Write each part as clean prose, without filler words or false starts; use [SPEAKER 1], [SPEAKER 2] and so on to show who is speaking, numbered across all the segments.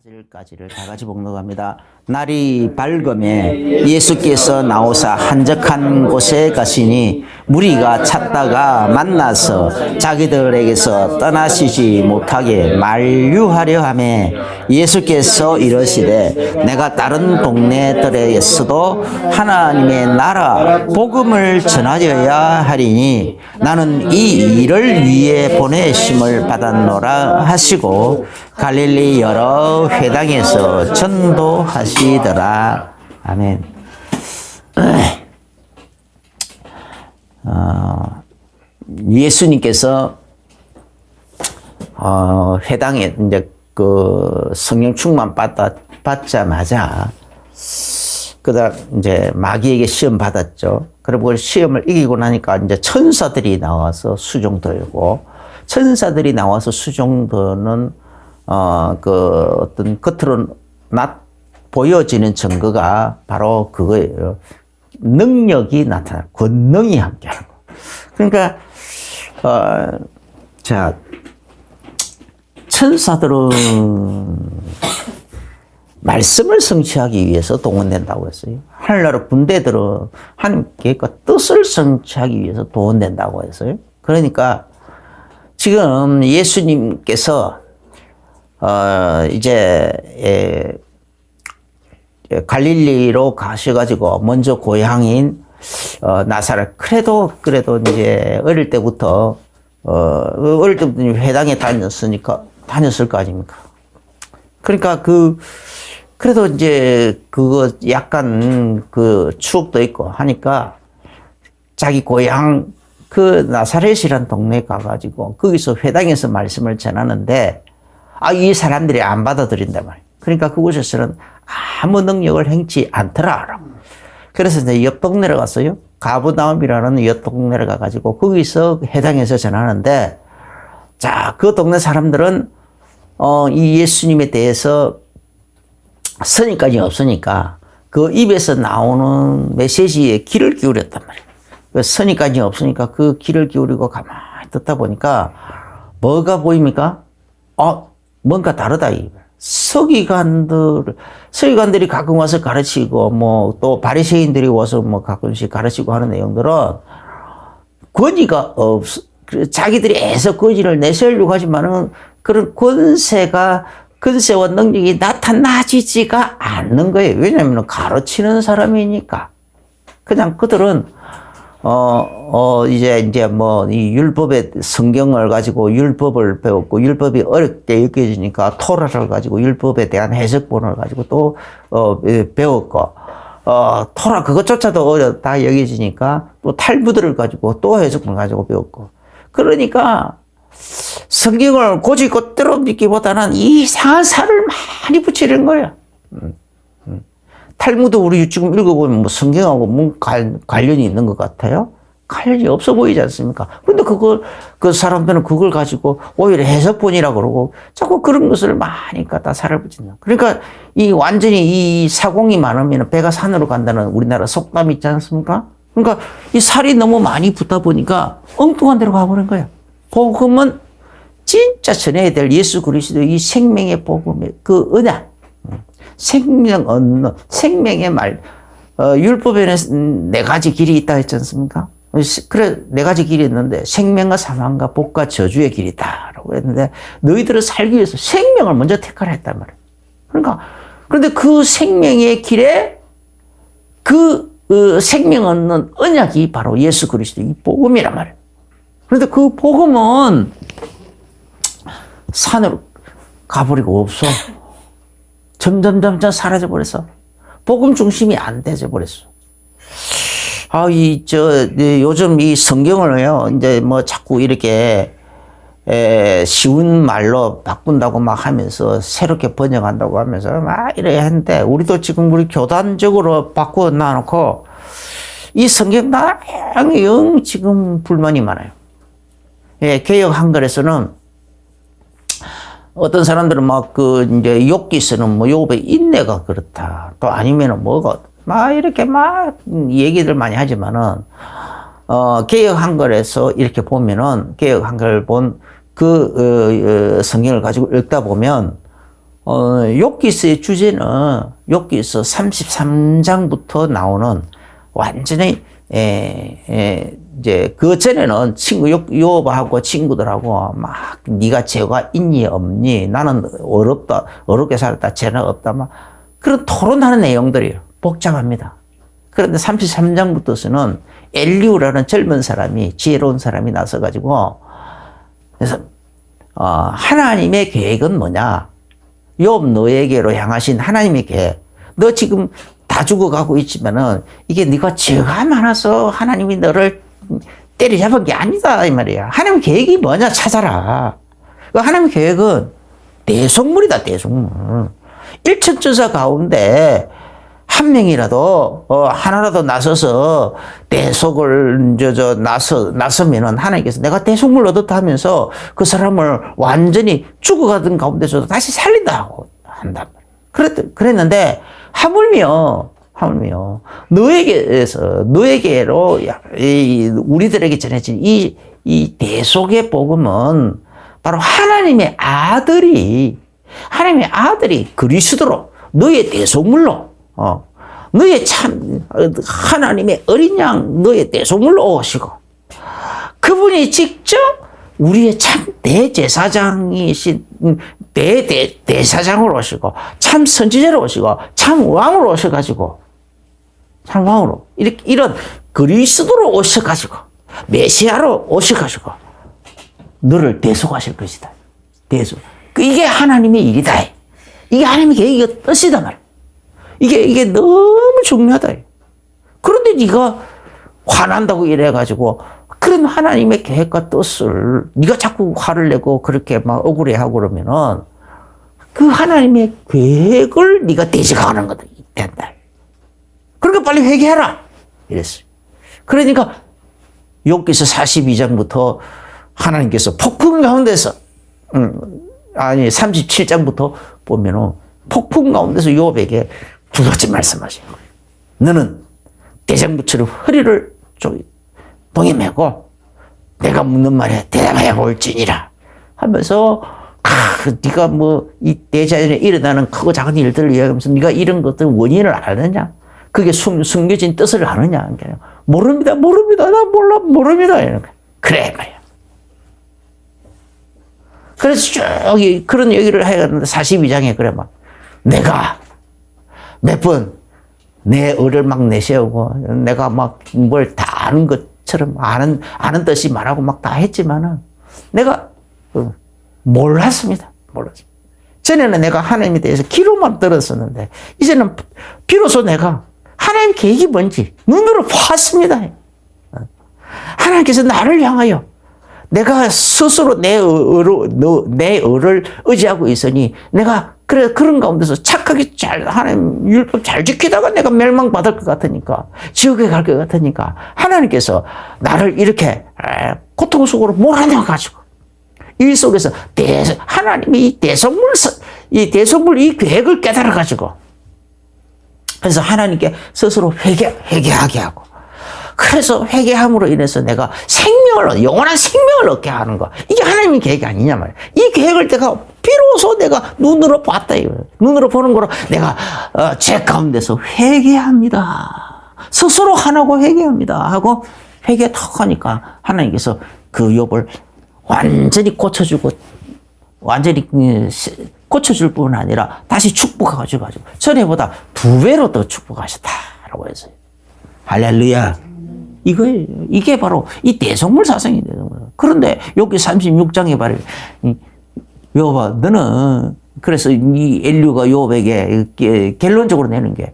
[SPEAKER 1] 바질가지를 다 같이 복록합니다. 날이 밝음에 예수께서 나오사 한적한 곳에 가시니 무리가 찾다가 만나서 자기들에게서 떠나시지 못하게 만류하려 하매 예수께서 이러시되 내가 다른 동네들에서도 하나님의 나라 복음을 전하여야 하리니 나는 이 일을 위해 보내심을 받았노라 하시고 갈릴리 여러 회당에서 전도하시더라. 아멘. 예수님께서 회당에 이제 그 성령 충만 받자마자 그다음 이제 마귀에게 시험 받았죠. 그리고 그 시험을 이기고 나니까 이제 천사들이 나와서 수종들고, 천사들이 나와서 수종드는 그 어떤 겉으로 보여지는 증거가 바로 그거예요. 능력이 나타나, 권능이 함께하는 거. 그러니까 자, 천사들은 말씀을 성취하기 위해서 동원된다고 했어요. 하늘나라 군대들은 하나님께 그 뜻을 성취하기 위해서 동원된다고 했어요. 그러니까 지금 예수님께서 이제 갈릴리로 가셔가지고 먼저 고향인 나사렛, 그래도 이제 어릴 때부터 회당에 다녔을 거 아닙니까? 그러니까 그래도 이제 그거 약간 그 추억도 있고 하니까 자기 고향 그 나사렛이란 동네에 가가지고 거기서 회당에서 말씀을 전하는데 이 사람들이 안 받아들인단 말이에요. 그러니까 그곳에서는 아무 능력을 행치 않더라. 그래서 이제 옆 동네로 갔어요. 가브나움이라는 옆 동네로 가가지고 거기서 회당에서 전하는데, 자, 그 동네 사람들은 이 예수님에 대해서 선입관이 없으니까 그 입에서 나오는 메시지에 귀를 기울였단 말이에요. 선입관이 없으니까 그 귀를 기울이고 가만히 듣다 보니까 뭐가 보입니까? 뭔가 다르다. 서기관들이 가끔 와서 가르치고, 뭐, 또 바리새인들이 와서 뭐 가끔씩 가르치고 하는 내용들은 권위가 자기들이 애써 권위를 내세우려고 하지만은 그런 권세와 능력이 나타나지지가 않는 거예요. 왜냐하면 가르치는 사람이니까. 그냥 그들은 이제 뭐 이 율법의 성경을 가지고 율법을 배웠고, 율법이 어렵게 여겨지니까 토라를 가지고 율법에 대한 해석본을 가지고 또 배웠고, 토라 그것조차도 어렵다 여겨지니까 또 탈무드를 가지고 또 해석본 가지고 배웠고. 그러니까 성경을 곧이곧대로 믿기보다는 이상한 살을 많이 붙이는 거야. 탈무드 우리 지금 읽어보면 뭐 성경하고 뭔 관련이 있는 것 같아요? 관련이 없어 보이지 않습니까? 근데 그 사람들은 그걸 가지고 오히려 해석본이라고 그러고 자꾸 그런 것을 많이 갖다 살을 붙인다. 그러니까 완전히 이 사공이 많으면 배가 산으로 간다는 우리나라 속담이 있지 않습니까? 그러니까 이 살이 너무 많이 붙다 보니까 엉뚱한 데로 가버린 거예요. 복음은 진짜 전해야 될 예수 그리스도 이 생명의 복음의 그 언약, 생명 얻는 생명의 말, 율법에는 4가지 길이 있다 했지 않습니까? 그래, 4가지 길이 있는데 생명과 사망과 복과 저주의 길이 있다라고 했는데 너희들을 살기 위해서 생명을 먼저 택하라 했단 말이에요. 그러니까 그런데 그 생명의 길에 생명 얻는 언약이 바로 예수 그리스도 이 복음이란 말이에요. 그런데 그 복음은 산으로 가버리고 없어. 점점 사라져버렸어. 복음 중심이 안 돼져버렸어. 요즘 이 성경을요, 이제 뭐 자꾸 이렇게, 쉬운 말로 바꾼다고 막 하면서, 새롭게 번역한다고 하면서 막 이래 했는데, 우리도 지금 우리 교단적으로 바꾸어 놔놓고, 이 성경 영 지금 불만이 많아요. 개역 한글에서는 어떤 사람들은 막 이제 욥기 쓰는 뭐 욥의 인내가 그렇다. 또 아니면은 막 이렇게 막 얘기들 많이 하지만은, 개역 한글에서 이렇게 보면은, 개역 한글 본 성경을 가지고 읽다 보면, 욥기서의 주제는 욥기서 33장부터 나오는 완전히 이제 그 전에는 욥하고 친구들하고 막 네가 죄가 있니 없니 나는 어렵게 살았다 죄는 없다 막 그런 토론하는 내용들이에요. 복잡합니다. 그런데 33장부터서는 엘리후라는 젊은 사람이 지혜로운 사람이 나서가지고 그래서 하나님의 계획은 뭐냐? 욥 너에게로 향하신 하나님의 계획. 너 지금 다 죽어가고 있지만은 이게 네가 죄가 많아서 하나님이 너를 때려잡은 게 아니다 이 말이야. 하나님 계획이 뭐냐 찾아라. 그 하나님 계획은 대속물이다 대속물. 일천천사 가운데 한 명이라도 하나라도 나서서 대속을 나서면은 하나님께서 내가 대속물 얻었다 하면서 그 사람을 완전히 죽어가던 가운데서도 다시 살린다고 한단 말이에요. 그랬는데 하물며 너에게로 우리들에게 전해진 이 대속의 복음은 바로 하나님의 아들이 그리스도로 너의 대속물로 너의 참 하나님의 어린 양 너의 대속물로 오시고 그분이 직접 우리의 참 대제사장이신 대사장으로 오시고 참 선지자로 오시고 참 왕으로 오셔가지고 참 왕으로 이런 그리스도로 오셔가지고 메시아로 오셔가지고 너를 대속하실 것이다. 대속. 이게 하나님의 일이다. 이게 하나님의 계획의 뜻이다 말. 이게 너무 중요하다. 그런데 네가 화난다고 이래가지고 그런 하나님의 계획과 뜻을 네가 자꾸 화를 내고 그렇게 막 억울해하고 그러면은 그 하나님의 계획을 네가 대적하는 거다. 된다. 그러니까 빨리 회개하라. 이랬어요. 그러니까 욥기서 42장부터 하나님께서 폭풍 가운데서 37장부터 보면은 폭풍 가운데서 욥에게 두 가지 말씀하신 거예요. 너는 대장부처럼 허리를 동에 메고 내가 묻는 말에 대답해 볼지니라 하면서 네가 이 대자연에 일어나는 크고 작은 일들을 이야기하면서 네가 이런 것들 원인을 아느냐? 그게 숨겨진 뜻을 아느냐? 모릅니다. 나 모릅니다. 그래 말이야. 그래서 쭉 그런 얘기를 해가는데 42장에 그래 막 내가 몇 번 내 의를 막 내세우고 내가 막 뭘 다 아는 것처럼 아는 듯이 말하고 막 다 했지만은 내가 몰랐습니다. 전에는 내가 하나님에 대해서 귀로만 들었었는데 이제는 비로소 내가 하나님 계획이 뭔지 눈으로 봤습니다. 하나님께서 나를 향하여 내가 스스로 내 의를 의지하고 있으니 내가 그런 가운데서 착하게 하나님 율법 잘 지키다가 내가 멸망받을 것 같으니까 지옥에 갈 것 같으니까 하나님께서 나를 이렇게 고통 속으로 몰아넣어가지고 이 속에서 하나님이 이 대속물 이 계획을 깨달아가지고 그래서 하나님께 스스로 회개하게 하고 그래서 회개함으로 인해서 내가 영원한 생명을 얻게 하는 거. 이게 하나님의 계획이 아니냐 말이야. 이 계획을 비로소 내가 눈으로 봤다 이거예요. 눈으로 보는 거로 내가 제 가운데서 회개합니다. 스스로 하나고 회개합니다. 하고 회개 턱 하니까 하나님께서 그 욥을 완전히 고쳐줄 뿐 아니라 다시 축복하셔가지고 전에보다 2배로 더 축복하셨다라고 했어요. 할렐루야. 이게 바로 이 대속물 사상이 되는 거예요. 그런데 여기 36장에 말해, 욥아, 너는, 그래서 이 엘리후가 욥에게 결론적으로 내는 게,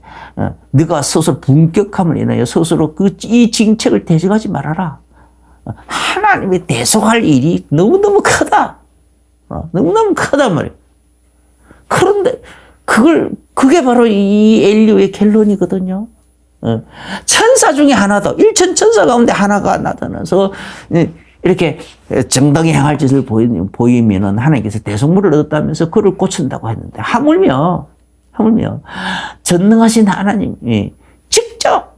[SPEAKER 1] 네가 스스로 분격함을 인하여 스스로 이 징책을 대적하지 말아라. 하나님이 대속할 일이 너무너무 크다. 너무너무 크단 말이에요. 그런데 그게 바로 이 엘리후의 결론이거든요. 천사 중에 하나도 일천천사 가운데 하나가 나타나서 이렇게 정당히 행할 짓을 보이면은 하나님께서 대속물을 얻었다면서 그를 고친다고 했는데 하물며 전능하신 하나님이 직접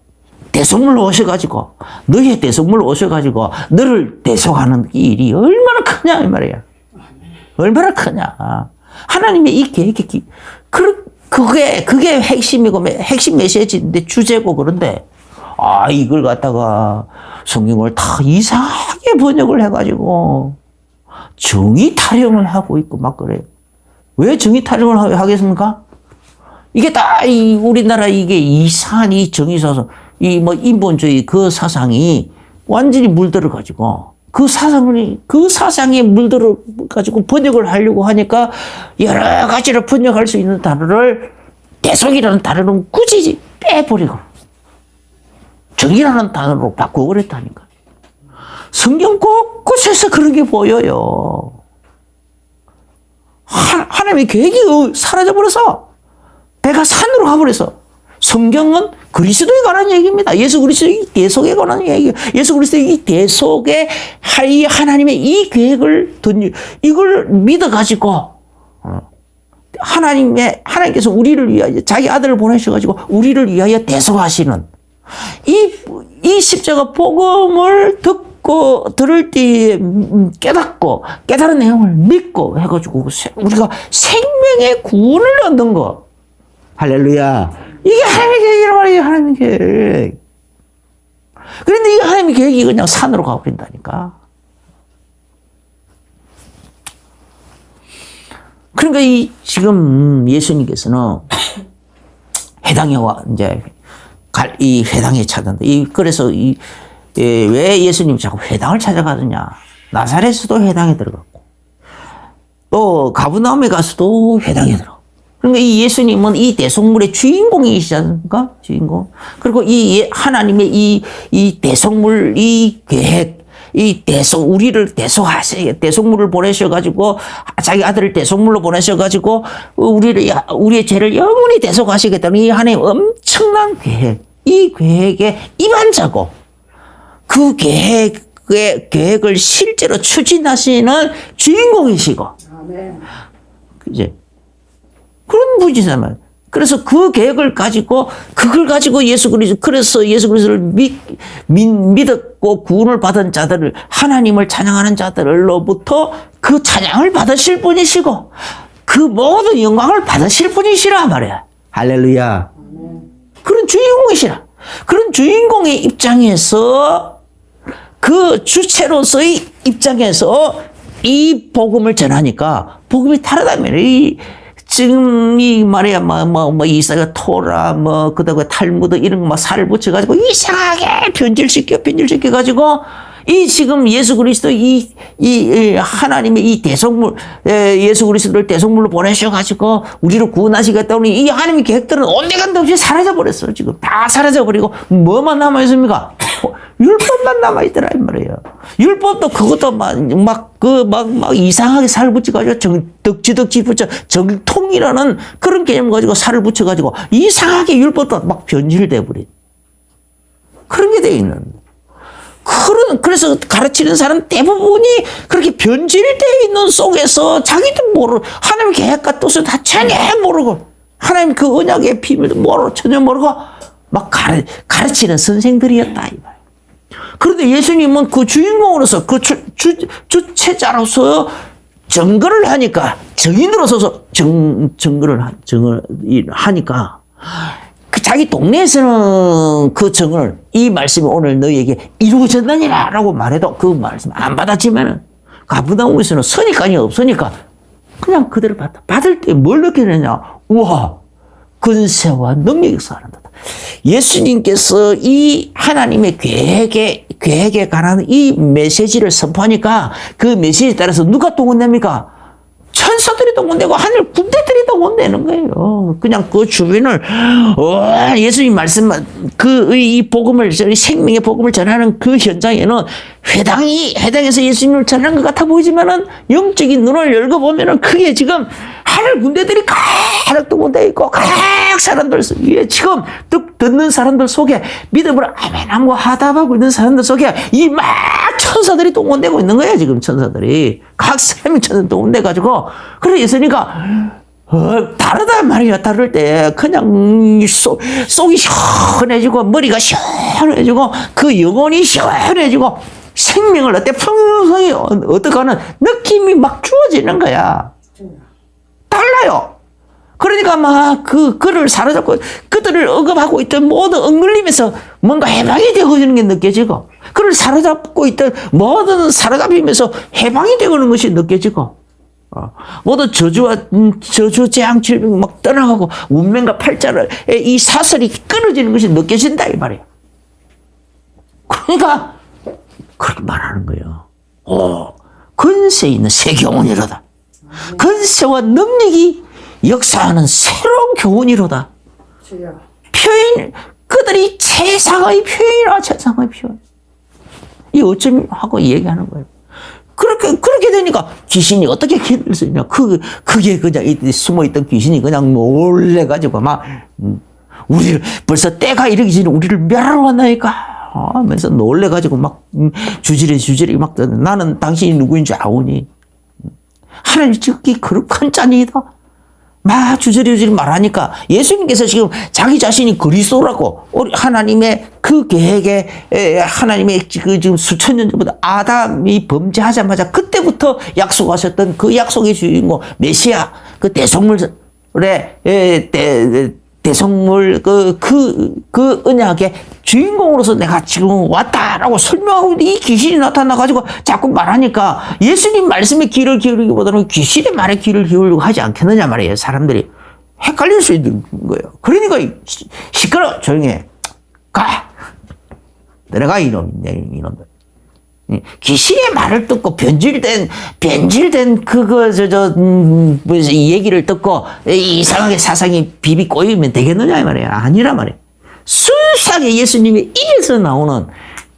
[SPEAKER 1] 대속물로 오셔가지고 너의 대속물로 오셔가지고 너를 대속하는 이 일이 얼마나 크냐 이 말이야. 얼마나 크냐. 하나님의 이 계획이, 그게 핵심이고, 핵심 메시지인데, 주제고, 그런데, 이걸 갖다가 성경을 다 이상하게 번역을 해가지고, 정의 타령을 하고 있고, 막 그래요. 왜 정의 타령을 하겠습니까? 이게 다, 우리나라 이게 이상한 이 정의사상, 인본주의 그 사상이 완전히 물들어가지고, 그 사상에 물들어가지고 번역을 하려고 하니까 여러 가지로 번역할 수 있는 단어를 대속이라는 단어는 굳이 빼버리고 정의라는 단어로 바꾸어버렸다니까. 성경 곳곳에서 그런 게 보여요. 하나님의 계획이 사라져버려서 배가 산으로 가버려서 성경은 그리스도에 관한 얘기입니다. 예수 그리스도의 대속에 관한 얘기예요. 예수 그리스도의 이 대속에 하나님의 이 계획을 이걸 믿어가지고 하나님께서 우리를 위하여 자기 아들을 보내셔가지고 우리를 위하여 대속하시는 이 십자가 복음을 들을 때 깨닫고 깨달은 내용을 믿고 해가지고 우리가 생명의 구원을 얻는 거. 할렐루야. 이게 하나님의 계획이란 말이에요, 하나님의 계획. 그런데 이 하나님의 계획이 그냥 산으로 가버린다니까. 그러니까 지금 예수님께서는 회당에 이 회당에 찾는다. 그래서 왜 예수님이 자꾸 회당을 찾아가느냐. 나사렛에도 회당에 들어갔고, 또 가브나움에 가서도 회당에 들어갔고. 그러니까 이 예수님은 이 대속물의 주인공이시지 않습니까? 주인공. 그리고 하나님의 이 대속물, 이 계획, 우리를 대속물을 보내셔가지고, 자기 아들을 대속물로 보내셔가지고, 우리의 죄를 영원히 대속하시겠다는 이 하나님의 엄청난 계획, 이 계획에 입안자고, 그 계획을 실제로 추진하시는 주인공이시고, 아멘. 이제, 그런 분이잖아요. 그래서 그 계획을 가지고, 그래서 예수 그리스도를 믿었고 구원을 받은 자들을, 하나님을 찬양하는 자들로부터 그 찬양을 받으실 분이시고, 그 모든 영광을 받으실 분이시라 말이야. 할렐루야. 그런 주인공이시라. 그런 주인공의 입장에서, 그 주체로서의 입장에서 이 복음을 전하니까, 복음이 다르다면, 지금 말이야, 이사야 토라, 그다음에 탈무드 이런 거 살을 붙여가지고 이상하게 변질시켜가지고, 지금 예수 그리스도 하나님의 이 대속물, 예수 그리스도를 대속물로 보내셔가지고 우리를 구원하시겠다고 이 하나님의 계획들은 온데간데 없이 사라져버렸어요. 지금 다 사라져버리고 뭐만 남아있습니까? 율법만 남아있더라, 이 말이에요. 율법도 그것도 막 이상하게 살 붙여가지고 덕지 붙여 정통이라는 그런 개념 가지고 살을 붙여가지고 이상하게 율법도 막 변질돼 버린 그런 게 돼 있는. 그래서 가르치는 사람 대부분이 그렇게 변질되어 있는 속에서 자기도 모르고 하나님의 계획과 뜻을 다 전혀 모르고 하나님 그 언약의 비밀도 모르고 전혀 모르고 막 가르치는 선생들이었다, 이 말. 그런데 예수님은 그 주인공으로서 그 주체자로서 증거를 하니까, 증인으로서 증거를 하니까 그 자기 동네에서는 그 증언을, 이 말씀이 오늘 너희에게 이루어졌느니라 라고 말해도 그 말씀 안 받았지만은 가브나움에서는 선입관이 없으니까 그냥 그대로 받아. 받을 때 뭘 느끼느냐? 우와, 근세와 능력이 역사한다. 예수님께서 이 하나님의 계획에 관한 이 메시지를 선포하니까 그 메시지에 따라서 누가 동원됩니까? 천사들이 동원되고 하늘 군대들이 동원되는 거예요. 그냥 그 주변을 예수님 말씀 이 복음을, 생명의 복음을 전하는 그 현장에는 회당에서 예수님을 전하는 것 같아 보이지만은 영적인 눈을 열고 보면은 그게 지금 하늘 군대들이 가득 동원되어 있고 각 사람들 지금 듣는 사람들 속에 믿음을 아멘하고 하답하고 있는 사람들 속에 이 막 천사들이 동원되고 있는 거예요. 지금 천사들이 각 사람이 천사 동원돼가지고, 그래 예수니까 다르단 말이야. 다를 때 그냥 속이 시원해지고 머리가 시원해지고 그 영혼이 시원해지고 생명을 어때 풍성히 얻어가는 느낌이 막 주어지는 거야. 달라요. 그러니까 막 그를 사로잡고 그들을 억압하고 있던 모든 억눌림에서 뭔가 해방이 되고 있는 게 느껴지고, 그를 사로잡고 있던 모든 사로잡히면서 해방이 되고 있는 것이 느껴지고, 모든 저주, 재앙, 질병 막 떠나가고 운명과 팔자를 이 사슬이 끊어지는 것이 느껴진다 이 말이에요. 그러니까 그렇게 말하는 거예요. 근세 있는 새 교훈이로다. 근세와 능력이 역사하는 새로운 교훈이로다. 표현, 그들이 최상의 표현이라 최상의 표현. 이 어쩜 하고 얘기하는 거예요. 그렇게 되니까 귀신이 어떻게 견딜 수 있냐. 그게 그냥 숨어있던 귀신이 그냥 놀래가지고 막, 우리를, 벌써 때가 이르기 전에 우리를 멸하러 왔나니까 하면서 놀래가지고 막, 주지리 막, 나는 당신이 누구인 줄 아오니. 하나님 즉기 거룩한 짠이다. 막 주저리 말하니까 예수님께서 지금 자기 자신이 그리스도라고, 하나님의 그 계획에, 하나님의 그 지금 수천 년 전부터 아담이 범죄하자마자 그때부터 약속하셨던 그 약속의 주인공 메시아, 그 대성물의 대성물 그 언약의 주인공으로서 내가 지금 왔다라고 설명하고 있는데, 이 귀신이 나타나가지고 자꾸 말하니까 예수님 말씀에 귀를 기울이기보다는 귀신의 말에 귀를 기울이고 하지 않겠느냐 말이에요. 사람들이 헷갈릴 수 있는 거예요. 그러니까 시끄러, 조용히 해. 가. 내려가 이놈들. 귀신의 말을 듣고 변질된 이 얘기를 듣고 이상하게 사상이 비비 꼬이면 되겠느냐 이 말이에요. 아니라 말이에요. 순수하게 예수님의 입에서 나오는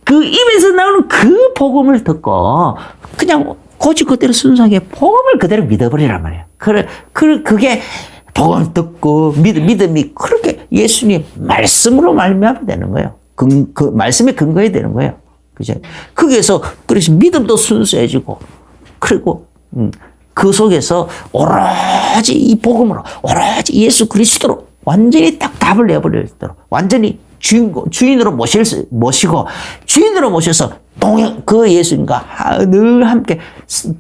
[SPEAKER 1] 그 복음을 듣고 그냥 고지 그대로 순수하게 복음을 그대로 믿어버리란 말이에요. 그게 복음을 듣고 믿음이 그렇게 예수님 말씀으로 말미암아 되는 거예요. 그 말씀에 근거해야 되는 거예요. 그죠? 거기에서 그래서 믿음도 순수해지고, 그리고 그 속에서 오로지 이 복음으로, 오로지 예수 그리스도로 완전히 딱 답을 내버리도록 완전히 주인으로 모시고 주인으로 모셔서 그 예수님과 늘 함께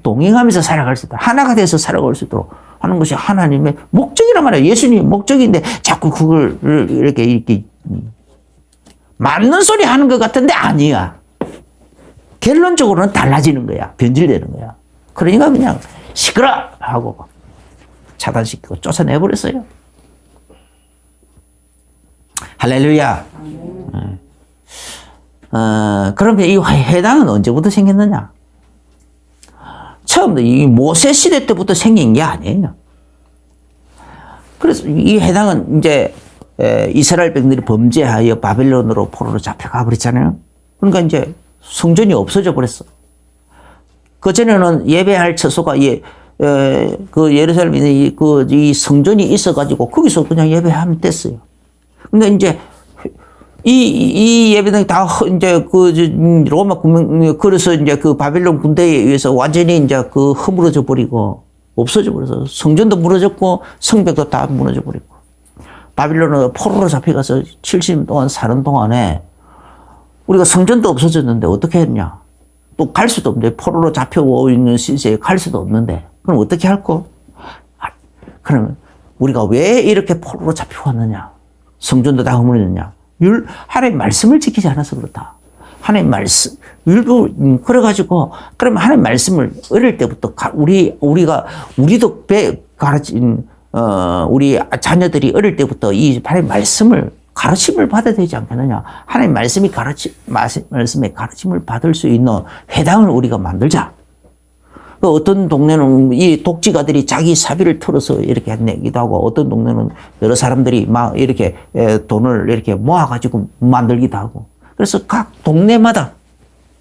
[SPEAKER 1] 동행하면서 살아갈 수 있도록, 하나가 돼서 살아갈 수 있도록 하는 것이 하나님의 목적이란 말이에요. 예수님의 목적인데 자꾸 그걸 이렇게 맞는 소리 하는 것 같은데 아니야. 결론적으로는 달라지는 거야. 변질되는 거야. 그러니까 그냥 시끄러! 하고 차단시키고 쫓아내버렸어요. 할렐루야. 그러면 이 회당은 언제부터 생겼느냐? 처음부터 이 모세 시대 때부터 생긴 게 아니에요. 그래서 이 회당은 이제 이스라엘 백성들이 범죄하여 바벨론으로 포로로 잡혀가 버렸잖아요. 그러니까 이제 성전이 없어져 버렸어. 그전에는 예배할 처소가 그 예루살렘에 이 성전이 있어가지고 거기서 그냥 예배하면 됐어요. 근데 이제 이 예배당이 다 이제 로마 군명, 그래서 이제 그 바벨론 군대에 의해서 완전히 이제 허물어져 버리고 없어져 버려서 성전도 무너졌고 성벽도 다 무너져 버리고 바벨론으로 포로로 잡혀가서 70년 동안 사는 동안에 우리가 성전도 없어졌는데 어떻게 했냐? 또 갈 수도 없는데, 포로로 잡혀오고 있는 시세에 갈 수도 없는데, 그럼 어떻게 할꼬? 그러면 우리가 왜 이렇게 포로로 잡혀왔느냐? 성전도 다 허물어졌냐? 하나님의 말씀을 지키지 않아서 그렇다. 하나님의 말씀, 그래가지고, 그러면 하나님의 말씀을 어릴 때부터 우리도 가르친, 우리 자녀들이 어릴 때부터 이 하나님의 말씀을 가르침을 받아야 되지 않겠느냐. 하나님 말씀의 가르침을 받을 수 있는 회당을 우리가 만들자. 어떤 동네는 이 독지가들이 자기 사비를 털어서 이렇게 내기도 하고, 어떤 동네는 여러 사람들이 막 이렇게 돈을 이렇게 모아가지고 만들기도 하고. 그래서 각 동네마다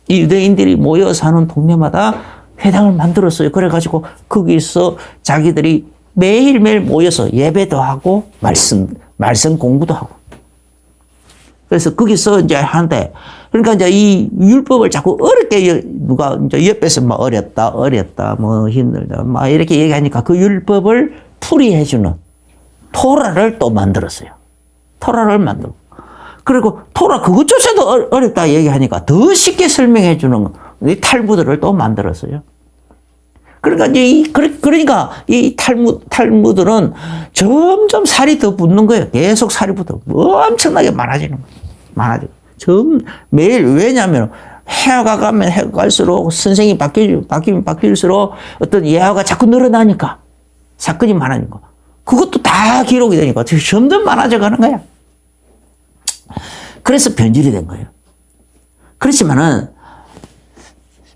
[SPEAKER 1] 이 유대인들이 모여 사는 동네마다 회당을 만들었어요. 그래가지고 거기서 자기들이 매일매일 모여서 예배도 하고 말씀 공부도 하고. 그래서 거기서 이제 하는데, 그러니까 이제 이 율법을 자꾸 어렵게 누가 이제 옆에서 막 어렵다, 뭐 힘들다, 막 이렇게 얘기하니까 그 율법을 풀이해주는 토라를 또 만들었어요. 토라를 만들고. 그리고 토라 그것조차도 어렵다 얘기하니까 더 쉽게 설명해주는 이 탈무드를 또 만들었어요. 그러니까 그러니까 이 탈무들은 점점 살이 더 붙는 거예요. 계속 살이 붙어. 엄청나게 많아지는 거예요. 많아지고. 매일, 왜냐면 해가 가면 해가 갈수록 선생이 바뀌면 바뀔수록 어떤 예화가 자꾸 늘어나니까 사건이 많아지는 거. 그것도 다 기록이 되니까 점점 많아져 가는 거야. 그래서 변질이 된 거예요. 그렇지만은,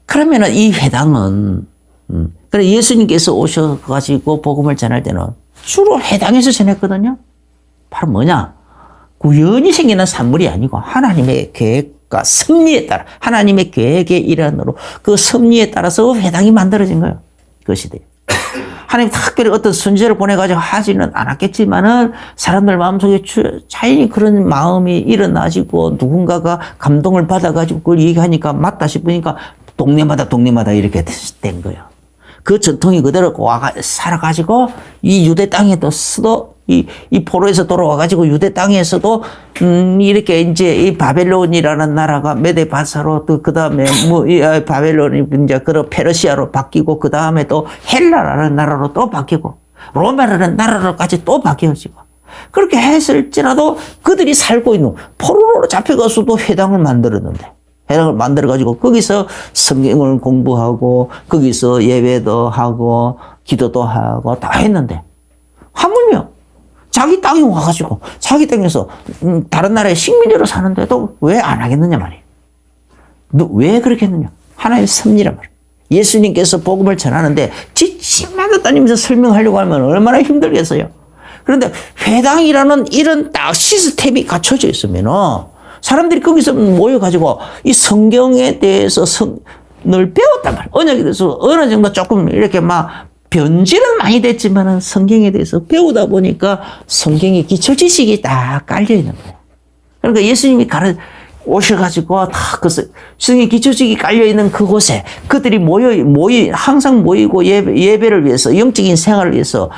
[SPEAKER 1] 그러면은 이 회당은, 그래 예수님께서 오셔가지고 복음을 전할 때는 주로 회당에서 전했거든요. 바로 뭐냐? 우연히 생기는 산물이 아니고 하나님의 계획과 섭리에 따라, 하나님의 계획의 일환으로 그 섭리에 따라서 회당이 만들어진 거예요. 그 시대에. 하나님 특별히 어떤 순제를 보내가지고 하지는 않았겠지만은 사람들 마음속에 자연히 그런 마음이 일어나지고 누군가가 감동을 받아가지고 그걸 얘기하니까 맞다 싶으니까 동네마다 이렇게 된 거예요. 그 전통이 그대로 살아가지고 이 유대 땅에도 이 포로에서 돌아와가지고 유대 땅에서도 이렇게 이제 이 바벨론이라는 나라가 메데 바사로 또 그 다음에 이 바벨론이 이제 그 페르시아로 바뀌고 그 다음에 또 헬라라는 나라로 또 바뀌고 로마라는 나라로까지 또 바뀌어지고 그렇게 했을지라도 그들이 살고 있는 포로로 잡혀가서도 회당을 만들었는데. 회당을 만들어가지고 거기서 성경을 공부하고 거기서 예배도 하고 기도도 하고 다 했는데 하물며 자기 땅에 와가지고 자기 땅에서 다른 나라의 식민지로 사는데도 왜 안 하겠느냐 말이에요. 왜 그렇게 했느냐. 하나님의 섭리란 말이에요. 예수님께서 복음을 전하는데 지침마다 다니면서 설명하려고 하면 얼마나 힘들겠어요. 그런데 회당이라는 이런 딱 시스템이 갖춰져 있으면은 사람들이 거기서 모여가지고 이 성경에 대해서 늘 배웠단 말이에요. 언약에 대해서 어느 정도 조금 이렇게 막 변질은 많이 됐지만은 성경에 대해서 배우다 보니까 성경의 기초 지식이 다 깔려 있는 거예요. 그러니까 예수님이 오셔가지고 다 그 성경 기초 지식이 깔려 있는 그곳에 그들이 항상 모이고 예배를 위해서 영적인 생활을 위해서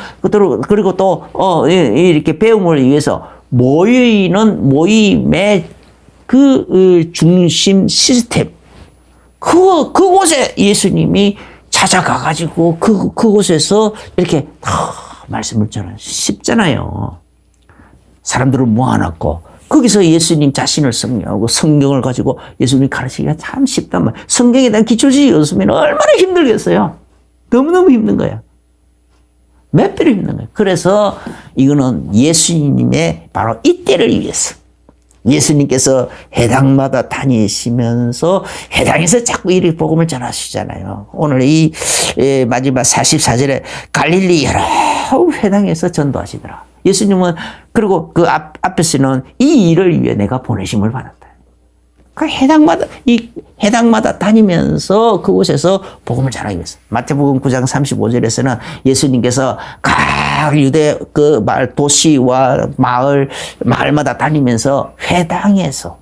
[SPEAKER 1] 그리고 또 이렇게 배움을 위해서 모임의 그 중심 시스템 그곳에 예수님이 찾아가가지고 그곳에서 이렇게 말씀을 전하기 쉽잖아요. 사람들을 모아놨고 거기서 예수님 자신을 설명하고 성경을 가지고 예수님이 가르치기가 참 쉽단 말이에요. 성경에 대한 기초지식이 없으면 얼마나 힘들겠어요. 너무너무 힘든 거야. 몇 배로 힘든 거예요. 그래서 이거는 예수님의 바로 이때를 위해서 예수님께서 회당마다 다니시면서 회당에서 자꾸 이 복음을 전하시잖아요. 오늘 이 마지막 44절에 갈릴리 여러 회당에서 전도하시더라. 예수님은 그리고 그 앞에서는 이 일을 위해 내가 보내심을 받았다. 그 회당마다 다니면서 그곳에서 복음을 전하기 위해서. 마태복음 9장 35절에서는 예수님께서 각 유대 그 도시와 마을마다 다니면서 회당에서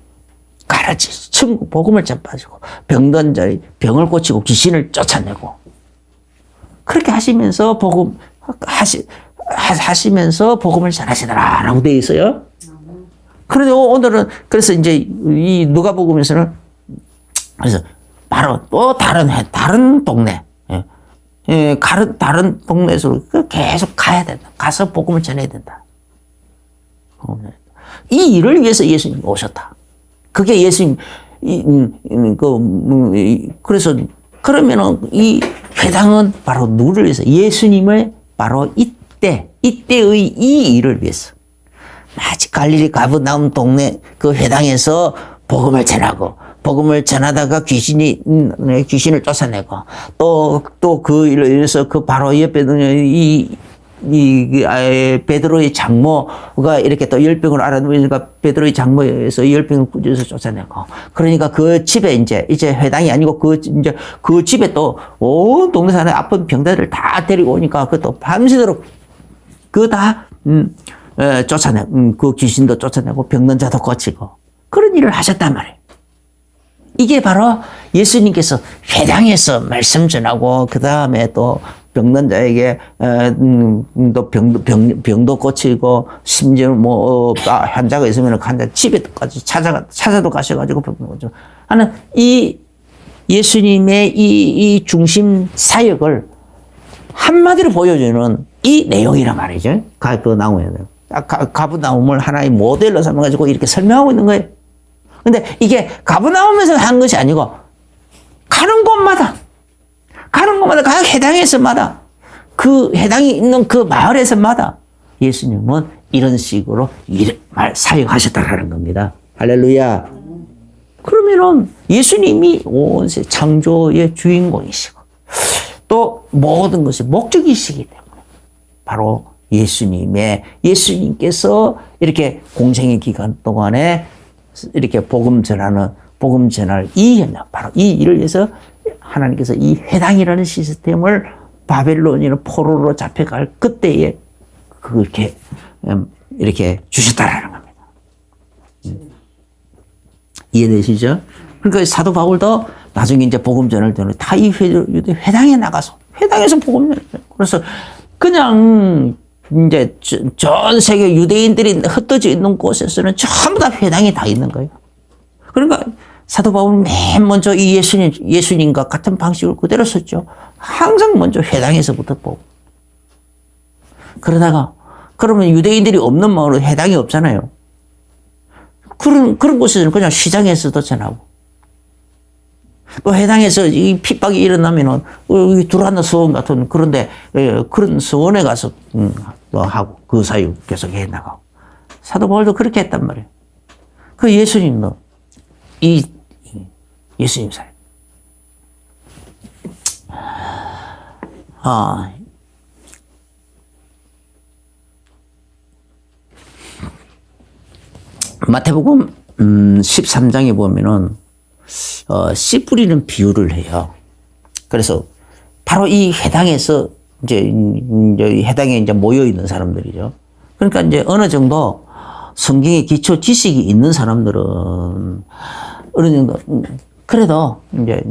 [SPEAKER 1] 천국 복음을 전파하시고 병든 자의 병을 고치고 귀신을 쫓아내고 그렇게 하시면서 하시면서 복음을 전하시더라라고 되어 있어요. 그런데 오늘은 그래서 이제 이 누가복음에서는 그래서 바로 또 다른 동네 다른 동네에서 계속 가야 된다. 가서 복음을 전해야 된다. 이 일을 위해서 예수님이 오셨다. 그게 예수님 그래서 그러면은 이 회당은 바로 누구를 위해서 예수님을 바로 이때의 이 일을 위해서. 마치 갈릴리 가버나움 동네 그 회당에서 복음을 전하고 복음을 전하다가 귀신을 쫓아내고 또 그 일로 인해서 그 바로 옆에 베드로의 장모가 이렇게 또 열병을 알아보니까 베드로의 장모에서 열병을 꾸짖어서 쫓아내고 그러니까 그 집에 이제 회당이 아니고 그 집에 또 온 동네 사람의 아픈 병자들을 다 데리고 오니까 그 또 밤새도록 그 귀신도 쫓아내고 병든 자도 고치고 그런 일을 하셨단 말이에요. 이게 바로 예수님께서 회당에서 말씀 전하고 그 다음에 또 병든 자에게 또 병도 고치고 심지어 환자가 있으면 환자 집에까지 찾아도 가셔가지고 병도 고치고 하는 이 예수님의 이 중심 사역을 한마디로 보여주는 이 내용이란 말이죠. 그 나무에. 가브나움을 하나의 모델로 삼아가지고 이렇게 설명하고 있는 거예요. 근데 이게 가브나움에서 한 것이 아니고 가는 곳마다 각 해당에서마다 그 해당이 있는 그 마을에서마다 예수님은 이런 식으로 사역하셨다라는 겁니다. 할렐루야. 그러면은 예수님이 온 세상 창조의 주인공이시고 또 모든 것이 목적이시기 때문에 바로 예수님께서 이렇게 공생의 기간 동안에 이렇게 복음 전할 이 현장, 바로 이 일을 위해서 하나님께서 이 회당이라는 시스템을 바벨론이나 포로로 잡혀갈 그때에 그렇게 이렇게 주셨다라는 겁니다. 이해되시죠? 그러니까 사도 바울도 나중에 이제 복음 전할 때는 다 이 회당에 나가서 회당에서 복음 전해요. 그래서 그냥 이제 전 세계 유대인들이 흩어져 있는 곳에서는 전부 다 회당이 다 있는 거예요. 그러니까 사도 바울은 맨 먼저 이 예수님과 같은 방식을 그대로 썼죠. 항상 먼저 회당에서부터 보고. 그러면 유대인들이 없는 마을은 회당이 없잖아요. 그런 곳에서는 그냥 시장에서도 전하고. 또 회당에서 이 핍박이 일어나면은 두란노 서원 같은 그런데 그런 서원에 가서 또 하고 그 사유 계속 해 나가고. 사도 바울도 그렇게 했단 말이에요. 그 예수님도 예수님 사역. 마태복음 13장에 보면은 씨 뿌리는 비유를 해요. 그래서 바로 이 회당에서 이제 회당에 이제 모여 있는 사람들이죠. 그러니까 이제 어느 정도 성경의 기초 지식이 있는 사람들은 어느 정도 그래도 이제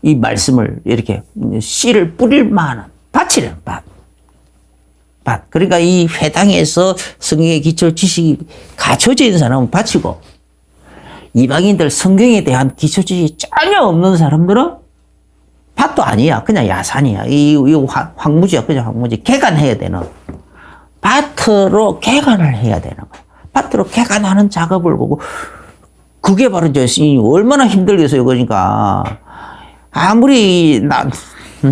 [SPEAKER 1] 이 말씀을 이렇게 씨를 뿌릴 만한 밭이래요. 밭. 그러니까 이 회당에서 성경의 기초 지식이 갖춰져 있는 사람은 밭이고 이방인들 성경에 대한 기초 지식이 전혀 없는 사람들은 밭도 아니야. 그냥 야산이야. 이 황무지야. 그냥 황무지. 개간해야 되는. 밭으로 개간을 해야 되는 거야. 밭으로 개간하는 작업을 보고 그게 바로 이제 얼마나 힘들겠어요. 그러니까 아무리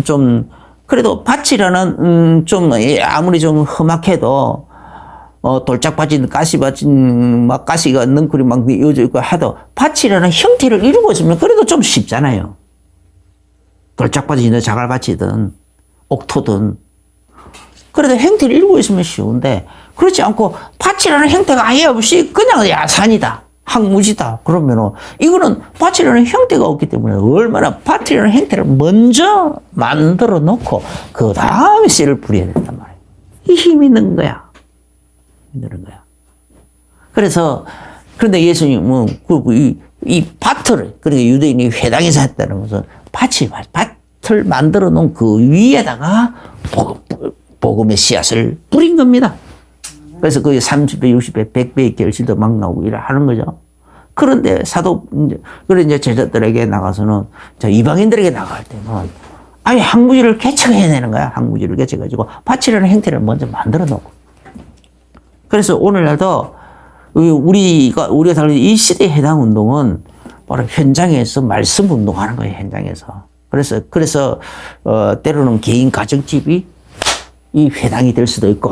[SPEAKER 1] 좀 그래도 밭이라는 좀 아무리 좀 험악해도 돌짝밭이 가시밭이 막 가시가 넝쿨이 막 이어져 있고 해도 밭이라는 형태를 이루고 있으면 그래도 좀 쉽잖아요. 돌짝밭이든 자갈밭이든 옥토든 그래도 형태를 이루고 있으면 쉬운데 그렇지 않고 밭이라는 형태가 아예 없이 그냥 야산이다. 황무지다. 그러면은 이거는 밭이라는 형태가 없기 때문에 얼마나 밭이라는 형태를 먼저 만들어 놓고 그 다음에 씨를 뿌려야 된단 말이에요. 이 힘이 있는 거야. 힘드는 거야. 그런데 예수님은 이 밭을, 그러니까 유대인이 회당에서 했다는 것은 밭을 만들어 놓은 그 위에다가 복음의 씨앗을 뿌린 겁니다. 그래서 그 30배, 60배, 100배의 결실도 막 나오고 하는 거죠. 그런데 그래 이제 제자들에게 나가서는, 이방인들에게 나갈 때는, 아니, 항무지를 개척해야 되는 거야. 항무지를 개척해가지고, 밭이라는 형태를 먼저 만들어 놓고. 그래서 오늘날도, 우리가 다른 이 시대의 해당 운동은 바로 현장에서 말씀 운동하는 거예요, 현장에서. 그래서, 때로는 개인 가정집이 이 회당이 될 수도 있고,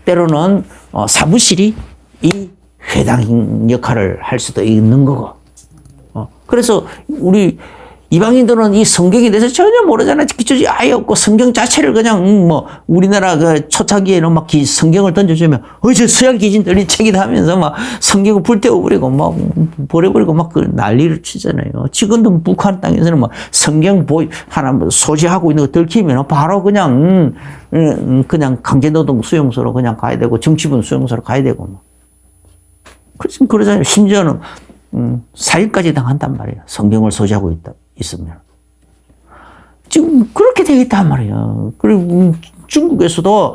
[SPEAKER 1] 때로는 사무실이 이 회당 역할을 할 수도 있는 거고. 그래서 우리 이방인들은 이 성경에 대해서 전혀 모르잖아요. 기초지 아예 없고 성경 자체를 그냥 우리나라 그 초창기에는 막 성경을 던져주면 저 서양 기진들이 책이다 하면서 막 성경을 불태워버리고 막 버려버리고 막 그 난리를 치잖아요. 지금도 북한 땅에서는 막 성경 하나 소지하고 있는 거 들키면 바로 그냥 강제노동 수용소로 그냥 가야 되고 정치분 수용소로 가야 되고 막. 그러잖아요. 심지어는 사형까지 당한단 말이에요. 성경을 소지하고 있으면. 지금 그렇게 되어 있단 말이에요. 그리고 중국에서도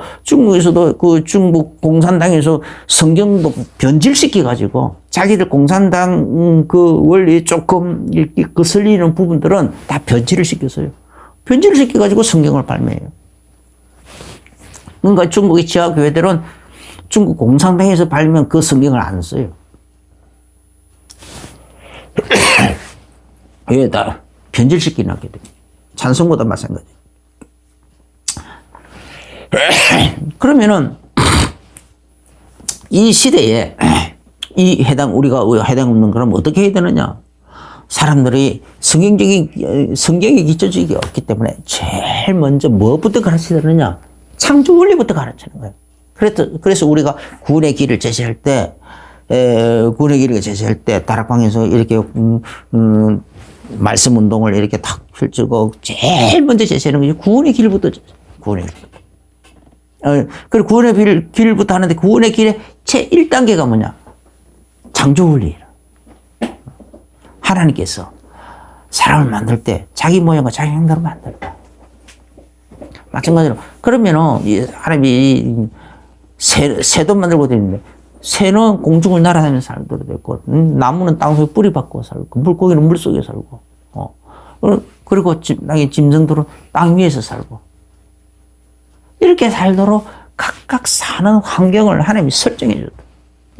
[SPEAKER 1] 그 중국 공산당에서 성경도 변질시켜가지고 자기들 공산당 그 원리 조금 이렇게 거슬리는 부분들은 다 변질을 시켰어요. 변질을 시켜가지고 성경을 발매해요. 그러니까 중국의 지하교회들은 중국 공산당에서 발매한 그 성경을 안 써요. 왜 다 변질시키나게 됩니다. 찬송보다 마찬가지. 그러면은 이 시대에 이 우리가 해당 없는 그럼 어떻게 해야 되느냐? 사람들이 성경의 기초적이 없기 때문에 제일 먼저 뭐부터 가르쳐야 되느냐? 창조 원리부터 가르치는 거예요. 그래서 우리가 구원의 길을 제시할 때, 다락방에서 이렇게, 말씀 운동을 이렇게 탁 펼치고, 제일 먼저 제시하는 게 구원의 길부터, 구원의 길. 그리고 구원의 길부터 하는데, 구원의 길의 제 1단계가 뭐냐? 창조 원리예요. 하나님께서 사람을 만들 때 자기 모양과 자기 형상으로 만들다. 마찬가지로 그러면은 하나님이 새도 만들고 되는데 새는 공중을 날아다니는 살도록 됐고 나무는 땅속에 뿌리 박고 살고 물고기는 물속에 살고 그리고 땅의 짐승들은 땅 위에서 살고 이렇게 살도록 각각 사는 환경을 하나님이 설정해 줬다.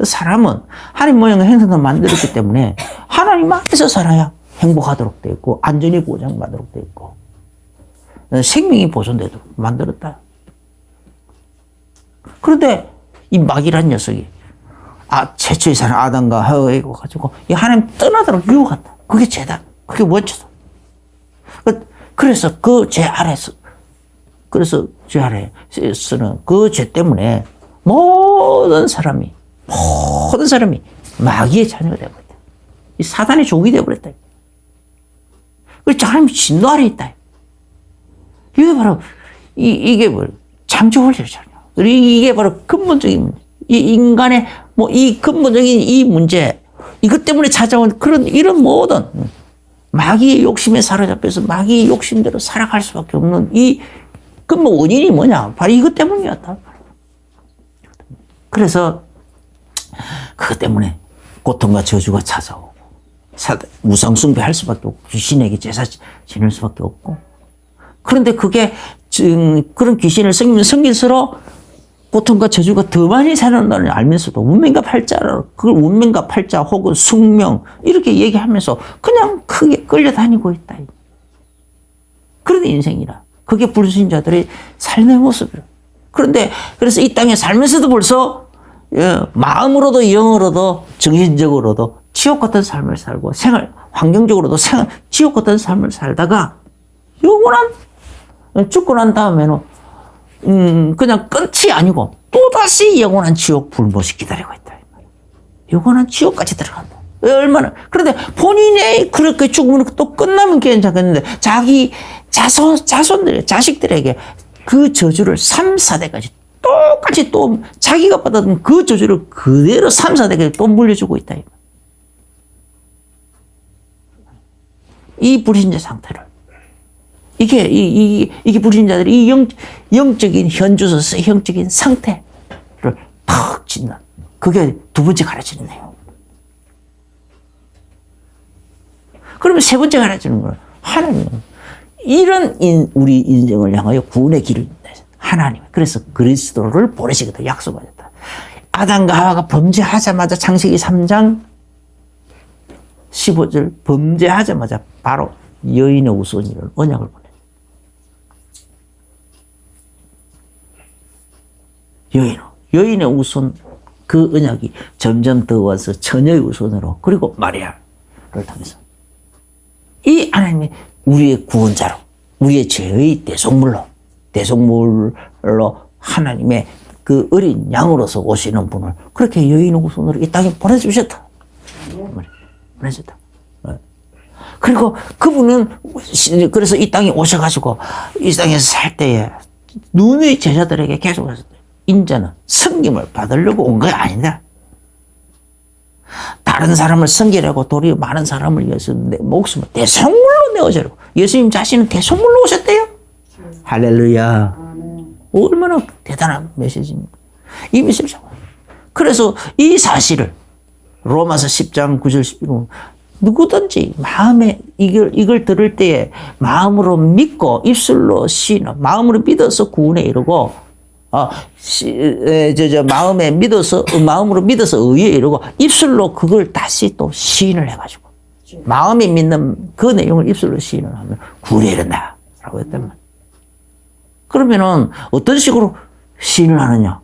[SPEAKER 1] 사람은 하나님 모양과 형상을 만들었기 때문에 하나님 앞에서 살아야 행복하도록 돼 있고 안전이 보장받도록 돼 있고 생명이 보존되도록 만들었다. 그런데 이 마귀란 녀석이 최초의 사람 아담과 하와에게 가지고 이 하나님 떠나도록 유혹한다. 그게 죄다. 그게 원죄다. 그래서 그 죄 아래서 죄 아래서는 그 죄 때문에 모든 사람이 마귀의 자녀가 되어버렸다. 이 사단의 종이 되어버렸다. 그래서 하나님이 진노 아래 있다. 이게 바로, 이게 뭐, 창조 원리잖아요. 이게 바로 근본적인 문제. 이 인간의, 이 근본적인 이 문제, 이것 때문에 찾아온 이런 모든 마귀의 욕심에 사로잡혀서 마귀의 욕심대로 살아갈 수밖에 없는 이 근본 원인이 뭐냐? 바로 이것 때문이었다. 그래서, 그것 때문에 고통과 저주가 찾아오고, 우상숭배할 수밖에 없고, 귀신에게 제사 지낼 수밖에 없고, 그런데 그게, 그런 귀신을 섬길수록 고통과 저주가 더 많이 살아난다는 걸 알면서도 운명과 팔자로, 그걸 운명과 팔자 혹은 숙명, 이렇게 얘기하면서 그냥 크게 끌려다니고 있다. 그런 인생이라. 그게 불신자들의 삶의 모습이라. 그런데, 그래서 이 땅에 살면서도 벌써 마음으로도 영으로도 정신적으로도 지옥 같은 삶을 살고 환경적으로도 지옥 같은 삶을 살다가 영원한 죽고 난 다음에는 그냥 끝이 아니고 또다시 영원한 지옥 불못이 기다리고 있다. 영원한 지옥까지 들어간다. 얼마나 그런데 본인의 그렇게 죽으면 또 끝나면 괜찮겠는데 자기 자손들 자식들에게 그 저주를 3, 4대까지 똑같이 또 자기가 받았던 그 저주를 그대로 3, 4대까지 또 물려주고 있다. 이 불신자 상태를 이게 불신자들이 영적인 현주소서 영적인 상태를 탁 짓는 그게 두 번째 가르치는 내용. 그러면 세 번째 가르치는 건 하나님은 이런 우리 인생을 향하여 구원의 길을 하나님. 그래서 그리스도를 보내시겠다 약속하셨다. 아담과 하와가 범죄하자마자 창세기 3장 15절 범죄하자마자 바로 여인의 우선이라는 언약을 보내요. 여인의 우선 그 언약이 점점 더 와서 처녀의 우선으로 그리고 마리아를 통해서 이 하나님이 우리의 구원자로 우리의 죄의 대속물로 하나님의 그 어린 양으로서 오시는 분을 그렇게 여인의 우선으로 이 땅에 보내주셨다. 보내줬다. 그리고 그분은 그래서 이 땅에 오셔가지고 이 땅에서 살 때에 눈의 제자들에게 계속해서 인자는 섬김을 받으려고 온 게 아니다. 다른 사람을 섬기려고 도리어 많은 사람을 위해서 내 목숨을 대속물로 내어주려고 예수님 자신은 대속물로 오셨대요. 할렐루야. 얼마나 대단한 메시지입니까? 이 메시지. 그래서 이 사실을 로마서 10장 9절 11절 누구든지 마음에 이걸 들을 때에 마음으로 믿고 입술로 시인하고 마음으로 믿어서 구원에 이르고 마음으로 믿어서 의에 이르고 입술로 그걸 다시 또 시인을 해가지고 마음이 믿는 그 내용을 입술로 시인을 하면 구원에 이른다라고 했단 말이에요. 그러면은 어떤 식으로 시인을 하느냐?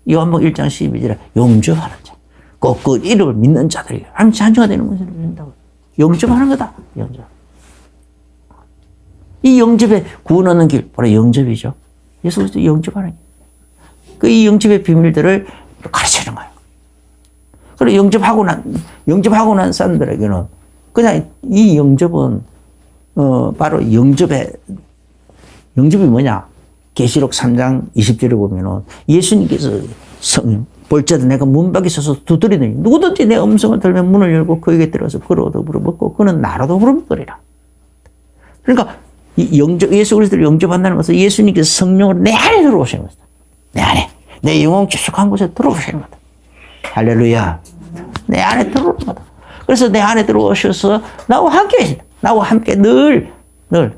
[SPEAKER 1] 요한복음 1장 12절에 영접하는 자. 꼭 그 이름을 믿는 자들이 하나님 자녀가 되는 것을 믿는다고. 영접하는 거다. 영접. 이 영접에 구원 얻는 길 바로 영접이죠. 예수 그리스도 영접하는 길. 이 영접의 비밀들을 가르치는 거예요. 그리고 영접하고 난 사람들에게는 그냥 이 영접은 바로 영접이 뭐냐? 계시록 3장 20절에 보면은 예수님께서 볼지어다 내가 문 밖에 서서 두드리더니 누구든지 내 음성을 들으면 문을 열고 그에게 들어서 그로 더불어 먹고 그는 나로 더불어 먹으리라. 그러니까 예수 그리스도를 영접한다는 것은 예수님께서 성령으로 내 안에 들어오시는 것이다. 내 안에 내 영혼 깊숙한 곳에 들어오시는 거다. 할렐루야. 내 안에 들어오는 거다. 그래서 내 안에 들어오셔서 나와 함께 늘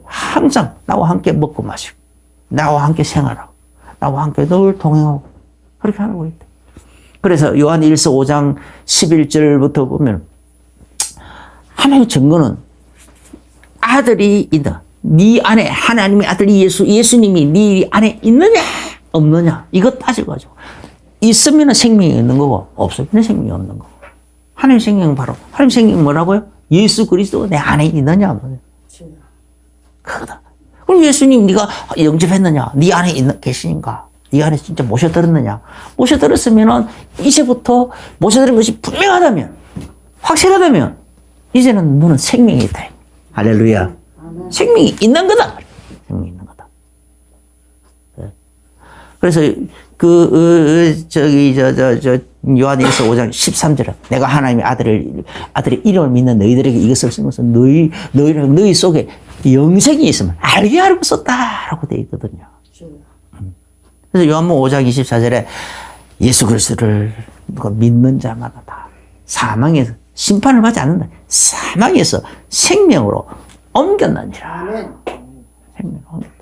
[SPEAKER 1] 항상 나와 함께 먹고 마시고 나와 함께 생활하고 나와 함께 늘 동행하고 그렇게 하고 있다. 그래서 요한 1서 5장 11절부터 보면 하나님의 증거는 아들이 있다. 네 안에 하나님의 아들 예수님이 네 안에 있느냐 없느냐 이거 따져가지고 있으면 생명이 있는 거고 없으면 생명이 없는 거고 하나님의 생명은 바로 하나님의 생명은 뭐라고요? 예수 그리스도가 내 안에 있느냐 없느냐 그거다. 그럼 예수님 네가 영접했느냐? 네 안에 계시는가? 네 안에 진짜 모셔들었느냐? 모셔들었으면은 이제부터 모셔들은 것이 분명하다면 확실하다면 이제는 너는 생명이 있다. 할렐루야. 생명이 있는 거다. 생명이 있는 거다. 그래서 요한일서 5장 13절에 내가 하나님의 아들의 이름을 믿는 너희들에게 이것을 쓴 것은 너희 속에 영생이 있으면 알게 알고 썼다라고 되어 있거든요. 그래서 요한복음 5장 24절에 예수 그리스도를 누가 믿는 자마다 다 사망에서 심판을 받지 않는다. 사망에서 생명으로 옮겼느니라. 생명으로 옮겼다.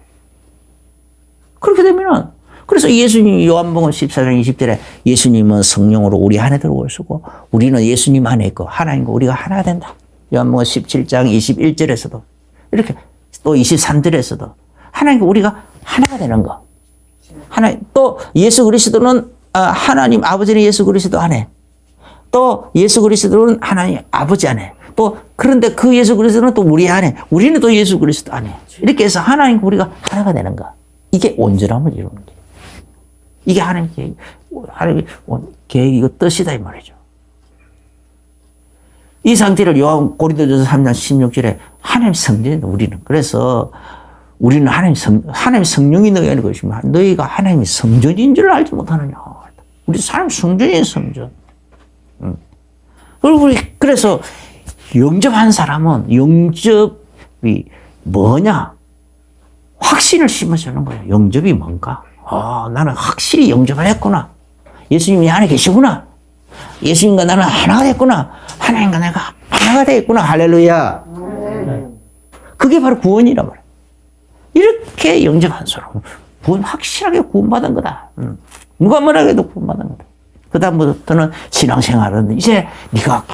[SPEAKER 1] 그렇게 되면은 그래서 예수님 요한복음 14장 20절에 예수님은 성령으로 우리 안에 들어오시고 우리는 예수님 안에 있고 하나님과 우리가 하나 된다. 요한복음 17장 21절에서도 이렇게 또 23절에서도 하나님과 우리가 하나가 되는 거. 하나님 또 예수 그리스도는 하나님 아버지는 예수 그리스도 안에 또 예수 그리스도는 하나님 아버지 안에 또 그런데 그 예수 그리스도는 또 우리 안에 우리는 또 예수 그리스도 안에 이렇게 해서 하나님과 우리가 하나가 되는 거. 이게 온전함을 이루는 게. 이게 하나님 계획이고 뜻이다 이 말이죠. 이 상태를 요한 고린도전서 3장 16절에 하나님 성전이다 우리는. 그래서 우리는 하나님 성령이 너희 안에 계시면 너희가 하나님의 성전인 줄 알지 못하느냐. 우리 사람 성전이에요 성전. 그래서 영접한 사람은 영접이 뭐냐? 확신을 심어주는 거예요. 영접이 뭔가? 나는 확실히 영접을 했구나. 예수님이 안에 계시구나. 예수님과 나는 하나가 됐구나. 하나님과 내가 하나가 되었구나. 할렐루야. 그게 바로 구원이란 말이에요. 이렇게 영접한 사람은 확실하게 구원받은 거다. 누가 뭐라 해도 구원받은 거다. 그 다음부터는 신앙생활은 이제 네가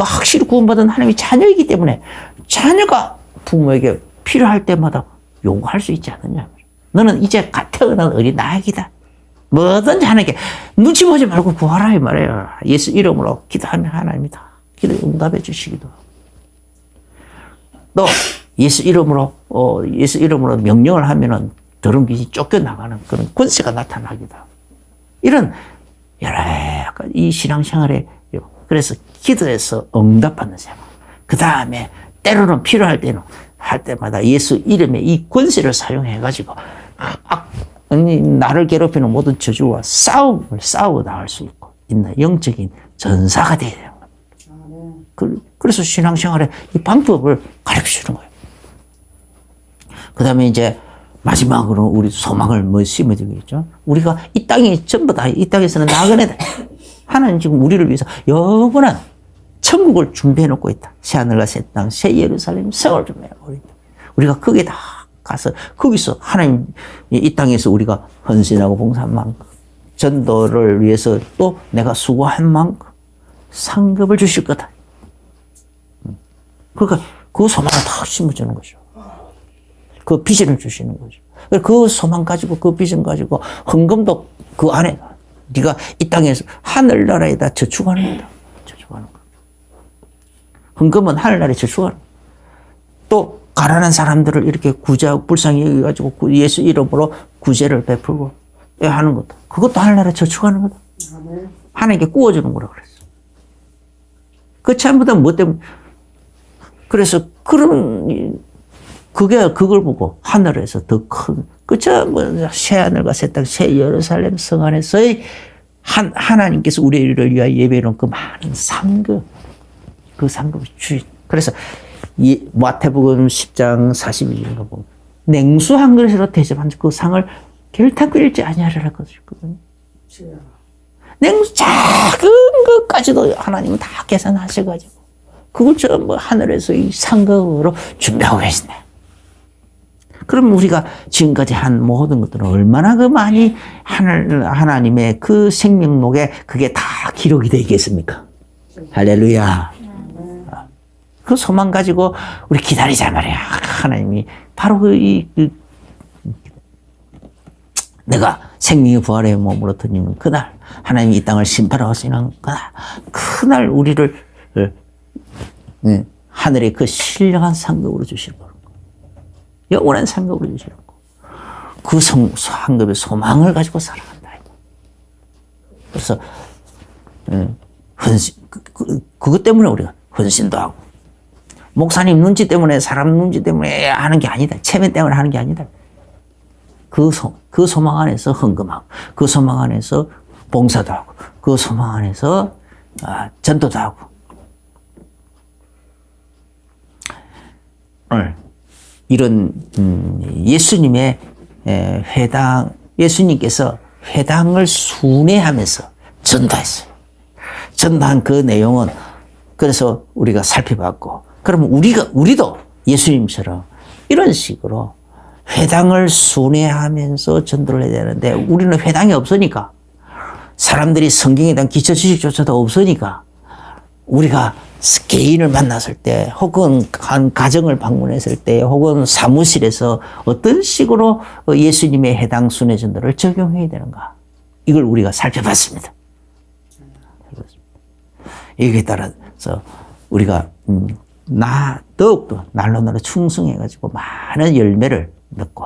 [SPEAKER 1] 확실히 구원받은 하나님의 자녀이기 때문에 자녀가 부모에게 필요할 때마다 요구할 수 있지 않느냐. 너는 이제 태어난 어린 아기다. 뭐든지 하나님께 눈치 보지 말고 구하라 이 말이에요. 예수 이름으로 기도하면 하나님이 다 기도 응답해 주시기도 하고. 또 예수 이름으로 명령을 하면은 더러운 귀신이 쫓겨나가는 그런 권세가 나타나기도 하고. 이런 여러 가지 이 신앙생활에 그래서 기도해서 응답받는 생활. 그 다음에 때로는 필요할 때는 할 때마다 예수 이름의 이 권세를 사용해가지고 나를 괴롭히는 모든 저주와 싸워 나갈 수 있고 있는 영적인 전사가 되어야 되는 겁니다. 그래서 신앙생활에 이 방법을 가르쳐 주는 거예요. 그 다음에 이제 마지막으로 우리 소망을 심어주겠죠. 우리가 이 땅이 전부 다 이 땅에서는 나그네다. 하나님 지금 우리를 위해서 영원한 천국을 준비해 놓고 있다. 새하늘과 새 땅, 새 예루살렘, 성을 준비해 놓고 있다. 우리가 거기에 다 가서 거기서 하나님 이 땅에서 우리가 헌신하고 봉사한 만큼 전도를 위해서 또 내가 수고한 만큼 상급을 주실 거다. 그러니까 그 소망을 다 심어주는 거죠. 그 비전을 주시는 거죠. 그 소망 가지고 그 비전 가지고 헌금도 그 안에 네가 이 땅에서 하늘나라에다 저축하는 거다. 저축하는 거. 헌금은 하늘나라에 저축하는 거. 또 가난한 사람들을 이렇게 구제하고 불쌍히 여기가지고 예수 이름으로 구제를 베풀고 하는 것도. 그것도 하늘나라에 저축하는 거다. 하나님께 구워주는 거라 그랬어. 그 전부 뭐 때문에. 그래서 그걸 보고 하늘에서 더 큰, 새 하늘과 새 땅, 새 예루살렘 성 안에서의 하나님께서 우리를 위하여 예배해놓은 그 많은 상급, 그 상급을 그래서 이 마태복음 10장 42절인가 보면 냉수 한 그릇으로 대접한 그 상을 결탄코 잃지 아니하리라 그러셨거든요. 냉수 작은 것까지도 하나님은 다 계산하셔가지고 그걸 전부 하늘에서 이 상급으로 준비하고 계시네. 그럼 우리가 지금까지 한 모든 것들은 얼마나 그 많이 하나님의 그 생명록에 그게 다 기록이 되어 있겠습니까? 할렐루야. 그 소망 가지고 우리 기다리자 말이야. 하나님이 바로 내가 생명의 부활의 몸으로 드리는 그날, 하나님이 이 땅을 심판하시는 그날 우리를 하늘의 그 신령한 상급으로 주시는 거예요. 영원한 상급으로 주시는 거. 그 상급의 소망을 가지고 살아간다. 그래서 헌신, 그것 때문에 우리가 헌신도 하고 목사님 눈치 때문에 사람 눈치 때문에 하는 게 아니다. 체면 때문에 하는 게 아니다. 그 소망 안에서 헌금하고 그 소망 안에서 봉사도 하고 그 소망 안에서 전도도 하고 오늘 이런 예수님의 예수님께서 회당을 순회하면서 전도했어요. 전도한 그 내용은 그래서 우리가 살펴봤고, 그러면 우리도 예수님처럼 이런 식으로 회당을 순회하면서 전도를 해야 되는데 우리는 회당이 없으니까, 사람들이 성경에 대한 기초 지식조차도 없으니까 우리가 개인을 만났을 때 혹은 한 가정을 방문했을 때 혹은 사무실에서 어떤 식으로 예수님의 해당 순회 전도를 적용해야 되는가, 이걸 우리가 살펴봤습니다. 여기에 따라서 우리가 더욱더 날로 충성해가지고 많은 열매를 맺고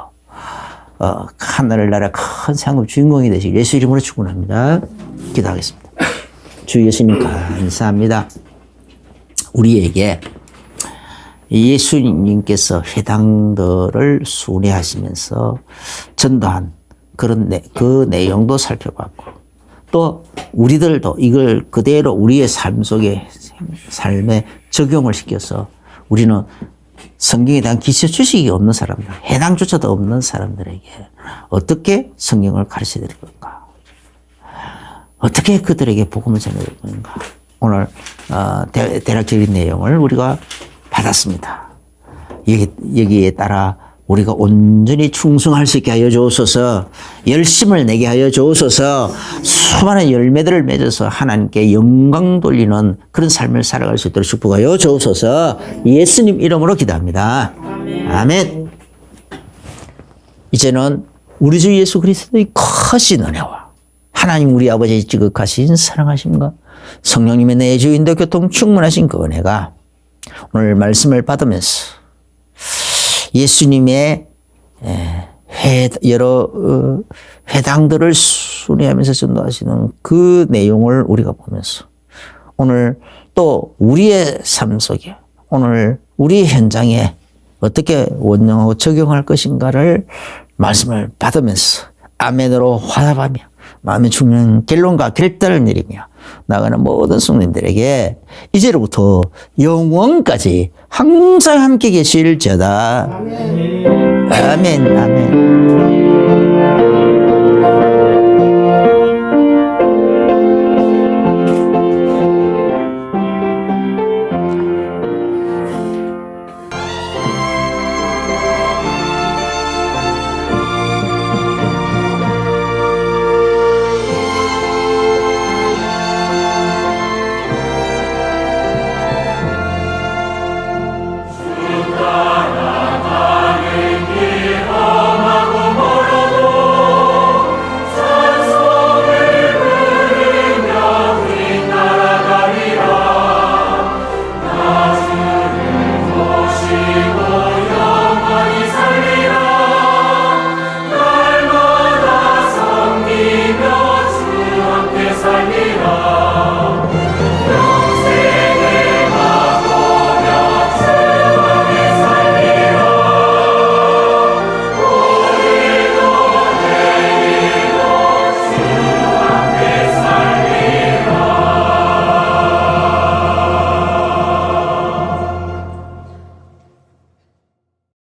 [SPEAKER 1] 하늘나라 큰 상급 주인공이 되시길 예수 이름으로 축원합니다. 기도하겠습니다. 주 예수님 감사합니다. 우리에게 예수님께서 회당들을 순회하시면서 전도한 그 내용도 살펴봤고, 또 우리들도 이걸 그대로 우리의 삶에 적용을 시켜서 우리는 성경에 대한 기초 지식이 없는 사람들, 해당조차도 없는 사람들에게 어떻게 성경을 가르쳐 드릴 건가, 어떻게 그들에게 복음을 전해 드릴 건가, 오늘 대략적인 내용을 우리가 받았습니다. 여기에 따라 우리가 온전히 충성할 수 있게 하여 주옵소서, 열심을 내게 하여 주옵소서, 수많은 열매들을 맺어서 하나님께 영광 돌리는 그런 삶을 살아갈 수 있도록 축복하여 주옵소서. 예수님 이름으로 기도합니다. 아멘. 이제는 우리 주 예수 그리스도의 크신 은혜와 하나님 우리 아버지의 지극하신 사랑하심과 성령님의 내주인도 교통 충만하신 그 은혜가 오늘 말씀을 받으면서 예수님의 여러 회당들을 순회하면서 전도하시는 그 내용을 우리가 보면서 오늘 또 우리의 삶 속에, 오늘 우리 현장에 어떻게 원용하고 적용할 것인가를 말씀을 받으면서 아멘으로 화답하며 마음의 중요한 결론과 결단을 내리며 나가는 모든 성도님들에게 이제로부터 영원까지 항상 함께 계실지어다. 아멘. 아멘. 아멘.